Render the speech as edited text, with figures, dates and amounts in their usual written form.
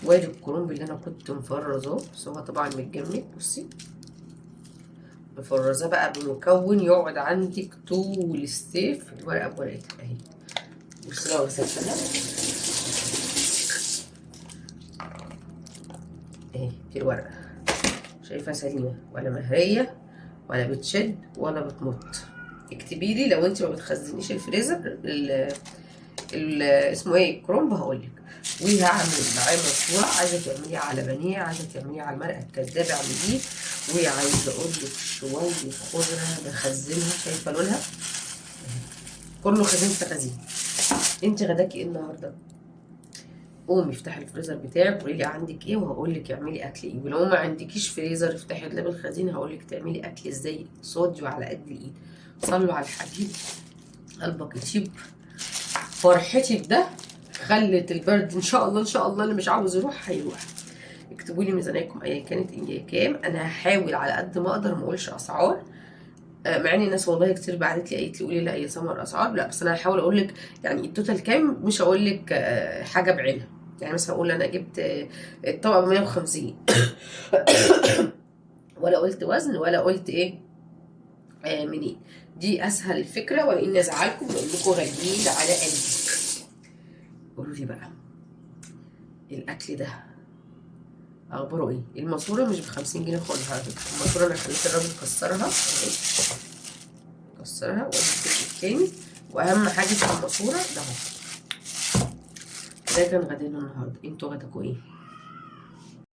وادي الكرنب اللي انا كنت مفرزاه، بس هو طبعا متجمد. بصي مفرزاه بقى بمكون يقعد عندك طول الصيف، الورقه بورقتها اهي. بصي بقى غسلتها اهي، دي الورقه شايفه سليمه ولا مهريه ولا بتشد ولا بتمط. اكتبي لي لو انت ما بتخزنيش الفريزر اسمه ايه الكرومب هقولك. وهعمل معاه مشروع، عايزه تعمليه على بانيه، عايزه تعمليه على المرقه الكدابه اعمليه. وعايزه اقول لك شويه خضره بخزنها، شايفه لونها كله خزين تخزين. انت غداكي ايه النهارده؟ قومي افتحي الفريزر بتاعك وقولي لي عندك ايه وهقول لك اعملي اكل ايه. ولو ما عندكيش فريزر افتحي دولاب الخزين هقول لك تعملي اكل ازاي صادي وعلى قد الايد. صلوا على الحبيب قلبك يطيب. فرحتي بده خلت البرد ان شاء الله ان شاء الله اللي مش عاوز يروح هيروح. اكتبوا لي ميزانيتكم ايا كانت ايه كام. انا هحاول على قد ما اقدر ما اقولش اسعار، مع ان الناس والله كتير بعتت لي قالت لي قولي لا يا سمر اسعار، لا بس انا هحاول اقول لك يعني التوتال كام، مش هقول لك حاجه بعينها. يعني مثلا اقول انا جبت الطبق ب 150 ولا قلت وزن ولا قلت ايه منين. دي اسهل فكره، وان ازعلكم لانكم غاليين على قلبي. قولوا لي بقى الاكل ده اخباره ايه؟ الماسوره مش ب50 جنيه خالص على فكره. الماسوره انا خليت الراجل يكسرها اهي، كسرها وادي الجزء التاني. واهم حاجه في الماسوره ده اهو. ده كان غدانا النهارده. انتوا غداكوا ايه؟